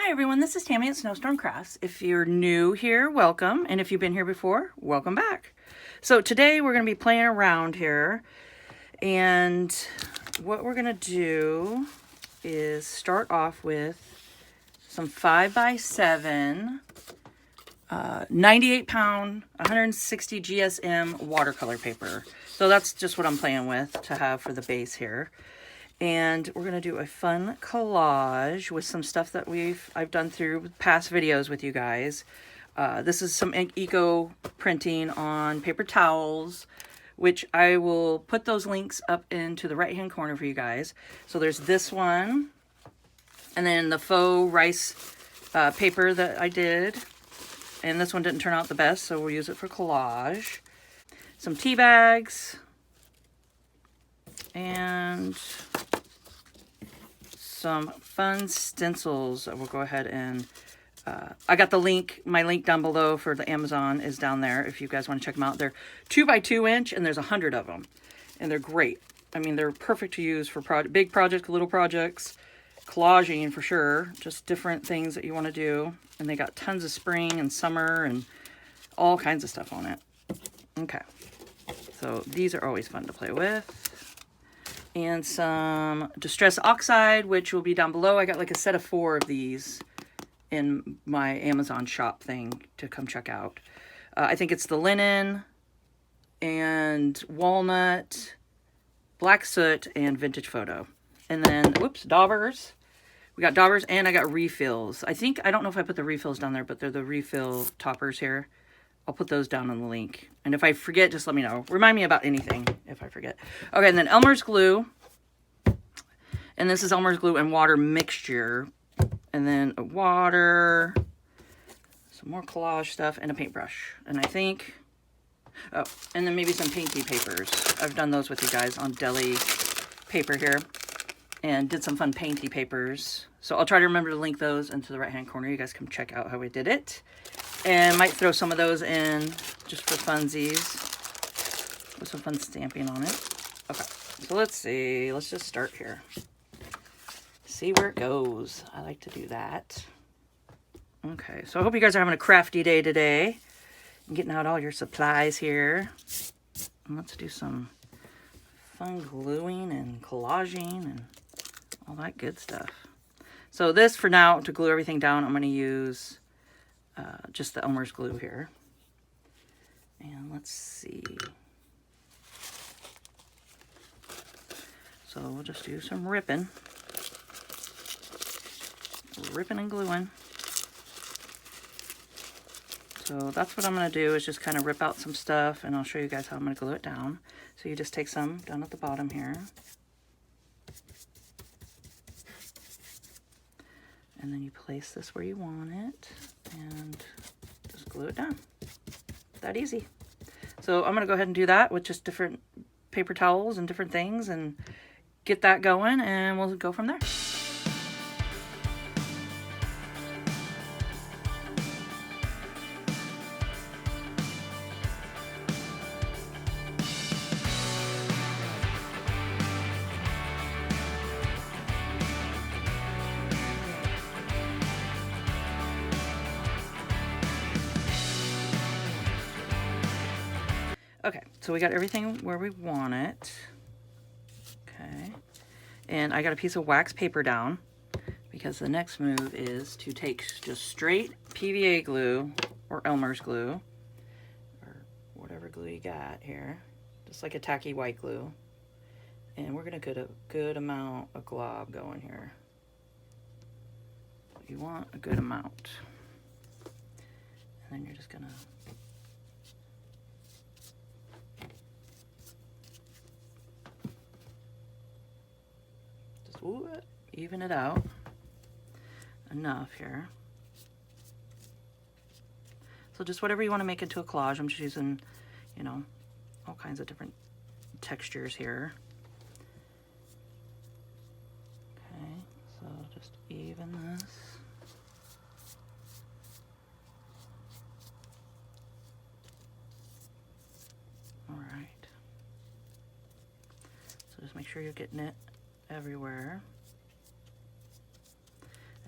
Hi everyone, this is Tammy at Snowstorm Crafts. If you're new here, welcome, and if you've been here before, welcome back. So today we're going to be playing around here, and what we're going to do is start off with some 5x7 98 pound 160 GSM watercolor paper. So that's just what I'm playing with to have for the base here. And we're going to do a fun collage with some stuff that I've done through past videos with you guys. This is some eco printing on paper towels, which I will put those links up into the right hand corner for you guys. So there's this one, and then the faux rice paper that I did. And this one didn't turn out the best, so we'll use it for collage. Some tea bags. And some fun stencils. We'll go ahead and I got the link, my link down below for the Amazon is down there if you guys want to check them out. They're 2x2 inch and there's 100 of them, and they're great. I mean, they're perfect to use for big projects, little projects, collaging for sure, just different things that you want to do. And they got tons of spring and summer and all kinds of stuff on it. Okay, so these are always fun to play with. And some Distress Oxide, which will be down below. I got like a set of 4 of these in my Amazon shop thing to come check out. I think it's the linen and walnut, black soot, and vintage photo. And then, whoops, daubers. We got daubers, and I got refills. I don't know if I put the refills down there, but they're the refill toppers here. I'll put those down in the link. And if I forget, just let me know. Remind me about anything if I forget. Okay, and then Elmer's glue. And this is Elmer's glue and water mixture. And then water, some more collage stuff, and a paintbrush. And I think, oh, and then maybe some painty papers. I've done those with you guys on deli paper here. And did some fun painty papers. So I'll try to remember to link those into the right-hand corner. You guys come check out how we did it. And might throw some of those in just for funsies. With some fun stamping on it. Okay, so let's see. Let's just start here. See where it goes. I like to do that. Okay, so I hope you guys are having a crafty day today. And getting out all your supplies here. And let's do some fun gluing and collaging and all that good stuff. So this, for now, to glue everything down, I'm going to use just the Elmer's glue here. And let's see. So we'll just do some ripping. Ripping and gluing. So that's what I'm going to do, is just kind of rip out some stuff, and I'll show you guys how I'm going to glue it down. So you just take some down at the bottom here. And then you place this where you want it, and just glue it down. That easy. So I'm going to go ahead and do that with just different paper towels and different things, and get that going, and we'll go from there. Okay, so we got everything where we want it. Okay, and I got a piece of wax paper down, because the next move is to take just straight PVA glue or Elmer's glue, or whatever glue you got here, just like a tacky white glue. And we're gonna get a good amount of glob going here. You want a good amount. And then you're just gonna even it out enough here. So just whatever you want to make into a collage. I'm just using, you know, all kinds of different textures here. Okay, so just even this. All right. So just make sure you're getting it everywhere.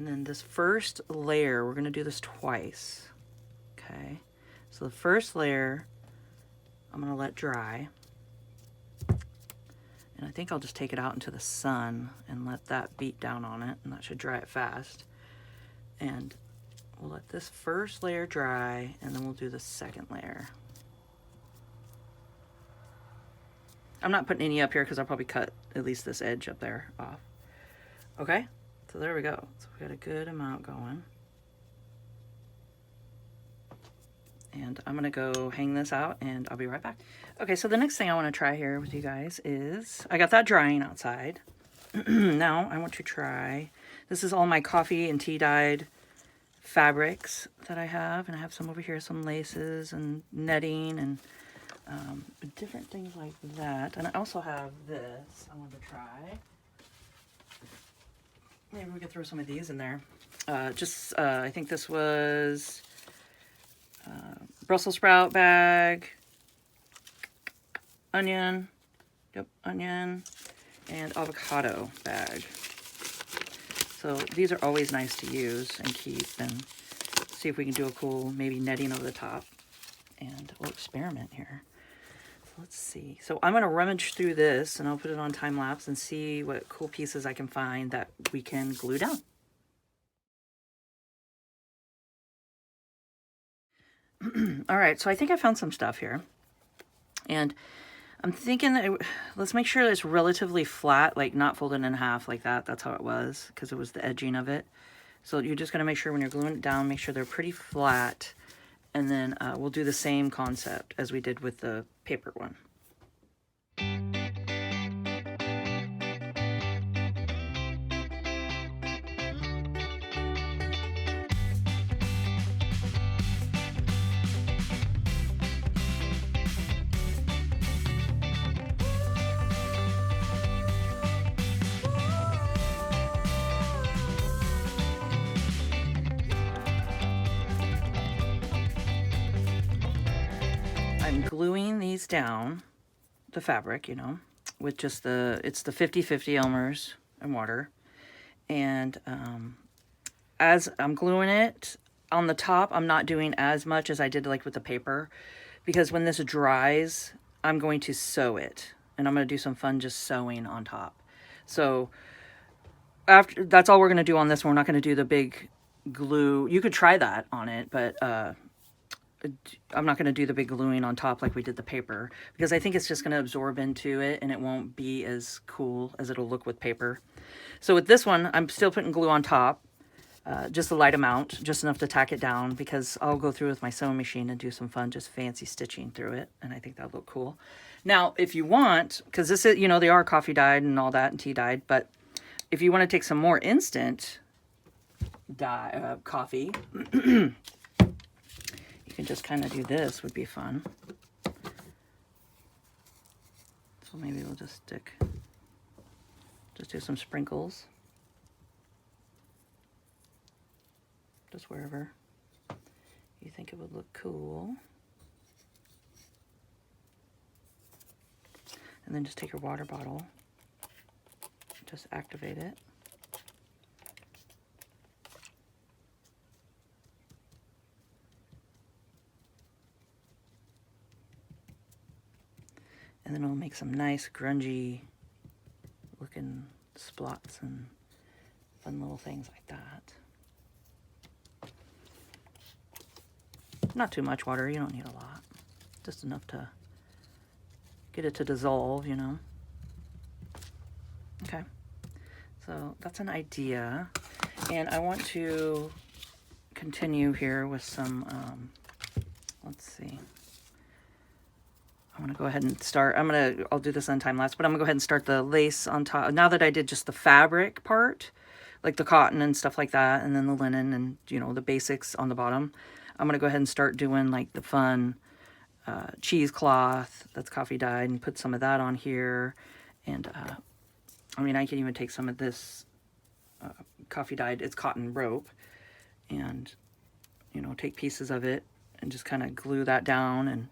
And then this first layer, we're gonna do this twice, okay? So the first layer, I'm gonna let dry. And I think I'll just take it out into the sun and let that beat down on it, and that should dry it fast. And we'll let this first layer dry, and then we'll do the second layer. I'm not putting any up here because I'll probably cut at least this edge up there off. Okay, so there we go. So we got a good amount going. And I'm gonna go hang this out and I'll be right back. Okay, so the next thing I wanna try here with you guys is, I got that drying outside. Now I want to try, this is all my coffee and tea dyed fabrics that I have. And I have some over here, some laces and netting and different things like that. And I also have this I wanted to try. Maybe we could throw some of these in there. I think this was Brussels sprout bag, onion, onion, and avocado bag. So these are always nice to use and keep, and see if we can do a cool maybe netting over the top. And we'll experiment here. So let's see. So I'm going to rummage through this and I'll put it on time lapse and see what cool pieces I can find that we can glue down. All right, so I think I found some stuff here, and I'm thinking that let's make sure that it's relatively flat, like not folded in half like that. That's how it was, because it was the edging of it. So you're just gonna make sure when you're gluing it down, make sure they're pretty flat, and then we'll do the same concept as we did with the paper one. I'm gluing these down, the fabric, you know, with just it's the 50/50 Elmer's and water. And as I'm gluing it on the top, I'm not doing as much as I did like with the paper, because when this dries, I'm going to sew it. And I'm going to do some fun just sewing on top. So after that's all we're going to do on this one. We're not going to do the big glue. You could try that on it, but I'm not going to do the big gluing on top like we did the paper, because I think it's just going to absorb into it and it won't be as cool as it'll look with paper. So with this one, I'm still putting glue on top, just a light amount, just enough to tack it down, because I'll go through with my sewing machine and do some fun, just fancy stitching through it. And I think that'll look cool. Now, if you want, because this is, you know, they are coffee dyed and all that and tea dyed, but if you want to take some more instant dye, coffee, you can just kind of do this, would be fun. So maybe we'll just do some sprinkles. Just wherever you think it would look cool. And then just take your water bottle, just activate it. And then we'll make some nice grungy looking splots and fun little things like that. Not too much water, you don't need a lot. Just enough to get it to dissolve, you know. Okay, so that's an idea. And I want to continue here with some, let's see. I'm gonna go ahead and start, I'll do this on time lapse, but I'm gonna go ahead and start the lace on top. Now that I did just the fabric part, like the cotton and stuff like that, and then the linen and, you know, the basics on the bottom, I'm gonna go ahead and start doing like the fun cheesecloth that's coffee dyed and put some of that on here. And I mean, I can even take some of this coffee dyed, it's cotton rope, and, you know, take pieces of it and just kind of glue that down, and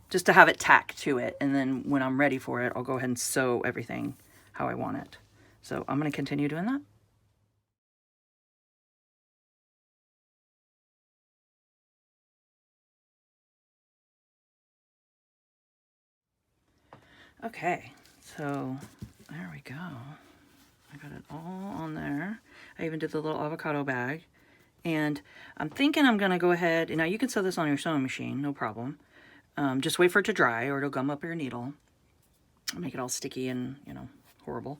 just to have it tacked to it. And then when I'm ready for it, I'll go ahead and sew everything how I want it. So I'm going to continue doing that. Okay, so there we go. I got it all on there. I even did the little avocado bag. And I'm thinking I'm going to go ahead, and now you can sew this on your sewing machine, no problem. Just wait for it to dry or it'll gum up your needle. Make it all sticky and, you know, horrible.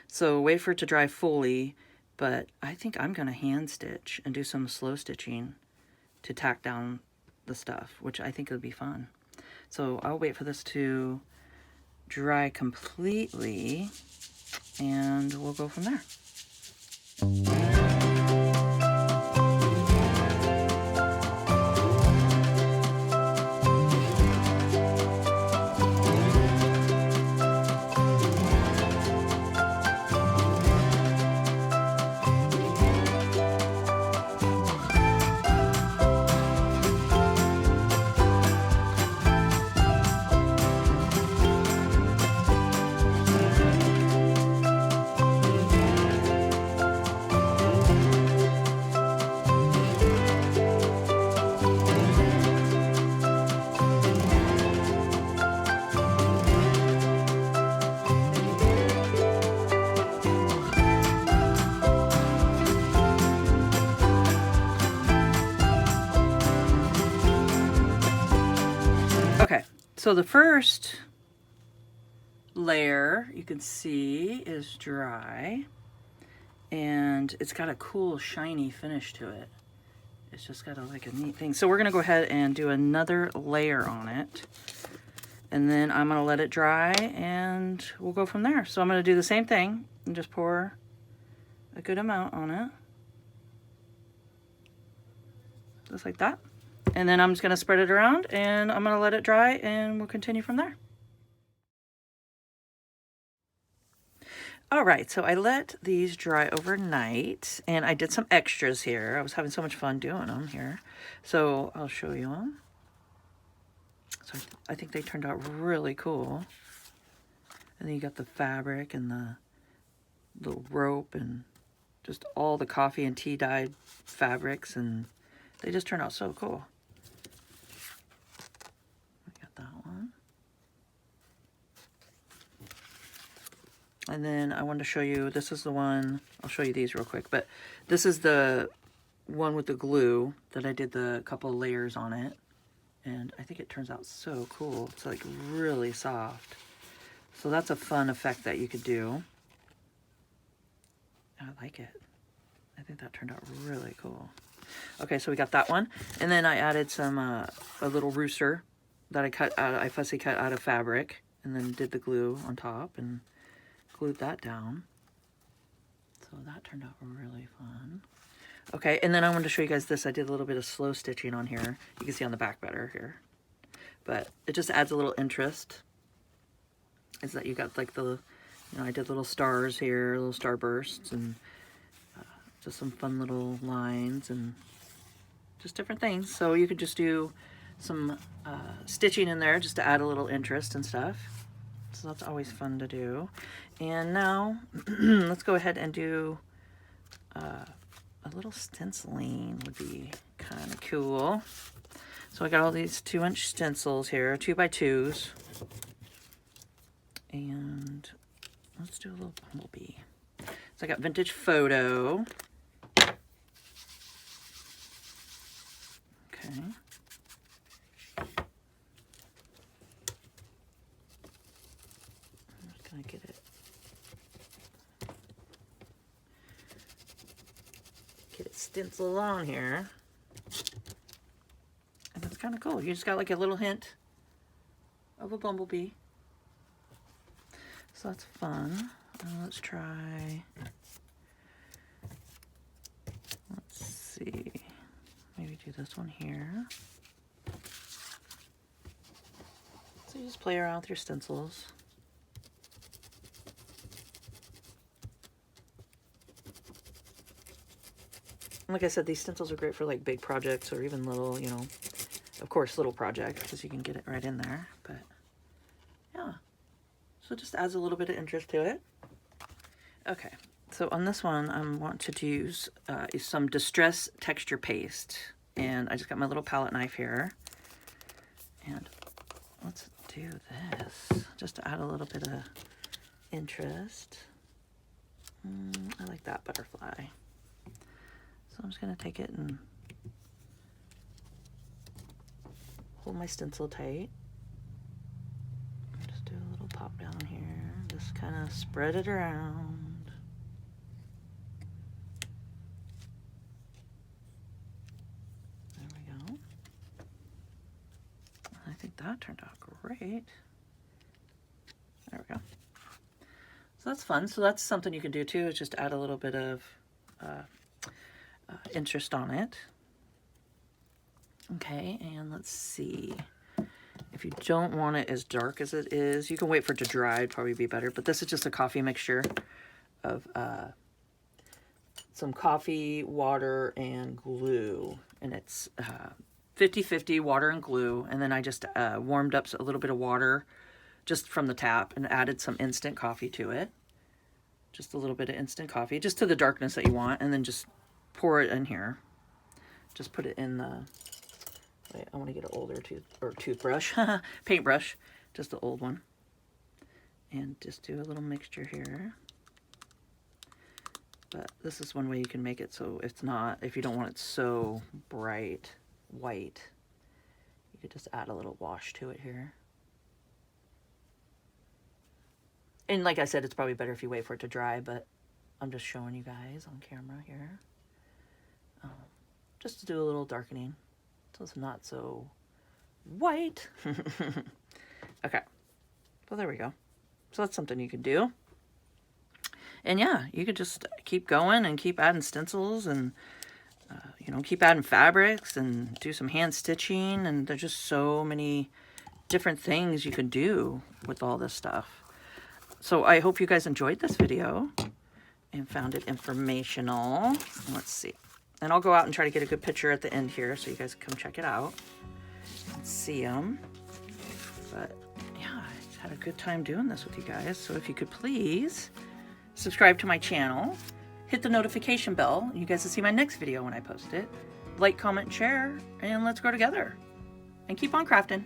So wait for it to dry fully, but I think I'm going to hand stitch and do some slow stitching to tack down the stuff, which I think would be fun. So I'll wait for this to dry completely and we'll go from there. Okay, so the first layer you can see is dry and it's got a cool shiny finish to it. It's just got like a neat thing. So we're gonna go ahead and do another layer on it and then I'm gonna let it dry and we'll go from there. So I'm gonna do the same thing and just pour a good amount on it. Just like that. And then I'm just gonna spread it around and I'm gonna let it dry and we'll continue from there. All right, so I let these dry overnight and I did some extras here. I was having so much fun doing them here. So I'll show you them. So I think they turned out really cool. And then you got the fabric and the little rope and just all the coffee and tea dyed fabrics, and they just turned out so cool. That one. And then I wanted to show you, this is the one, I'll show you these real quick, but this is the one with the glue that I did the couple of layers on it. And I think it turns out so cool. It's like really soft. So that's a fun effect that you could do. I like it. I think that turned out really cool. Okay, so we got that one. And then I added some, a little rooster that I fussy cut out of fabric and then did the glue on top and glued that down. So that turned out really fun. Okay, and then I wanted to show you guys this. I did a little bit of slow stitching on here. You can see on the back better here. But it just adds a little interest. Is that you got like the, you know, I did little stars here, little starbursts, and just some fun little lines and just different things. So you could just do some stitching in there just to add a little interest and stuff. So that's always fun to do. And now let's go ahead and do a little stenciling would be kind of cool. So I got all these 2-inch stencils here, 2x2s. And let's do a little bumblebee. So I got vintage photo. Okay. I'm just gonna get it stenciled on here. And that's kind of cool. You just got like a little hint of a bumblebee. So that's fun. Let's try, let's see, maybe do this one here. So you just play around with your stencils. Like I said, these stencils are great for like big projects or even little, you know, of course, little projects because you can get it right in there, but yeah. So it just adds a little bit of interest to it. Okay, so on this one, I want to use some Distress Texture Paste. And I just got my little palette knife here. And let's do this just to add a little bit of interest. I like that butterfly. So I'm just going to take it and hold my stencil tight. Just do a little pop down here. Just kind of spread it around. There we go. I think that turned out great. There we go. So that's fun. So that's something you can do too, is just add a little bit of interest on it. Okay, and let's see. If you don't want it as dark as it is, you can wait for it to dry, it'd probably be better. But this is just a coffee mixture of some coffee, water, and glue. And it's 50-50 water and glue. And then I just warmed up a little bit of water just from the tap and added some instant coffee to it. Just a little bit of instant coffee, just to the darkness that you want. And then just pour it in here. Just put it in the... Wait, I want to get an older toothbrush, paintbrush, just the old one. And just do a little mixture here. But this is one way you can make it so it's not, if you don't want it so bright white, you could just add a little wash to it here. And like I said, it's probably better if you wait for it to dry, but I'm just showing you guys on camera here. Just to do a little darkening. So it's not so white. Okay. Well, there we go. So that's something you can do. And yeah, you could just keep going and keep adding stencils and, you know, keep adding fabrics and do some hand stitching. And there's just so many different things you can do with all this stuff. So I hope you guys enjoyed this video and found it informational. Let's see. And I'll go out and try to get a good picture at the end here so you guys can come check it out and see them. But yeah, I had a good time doing this with you guys. So if you could please subscribe to my channel, hit the notification bell, and you guys will see my next video when I post it. Like, comment, share, and let's grow together. And keep on crafting.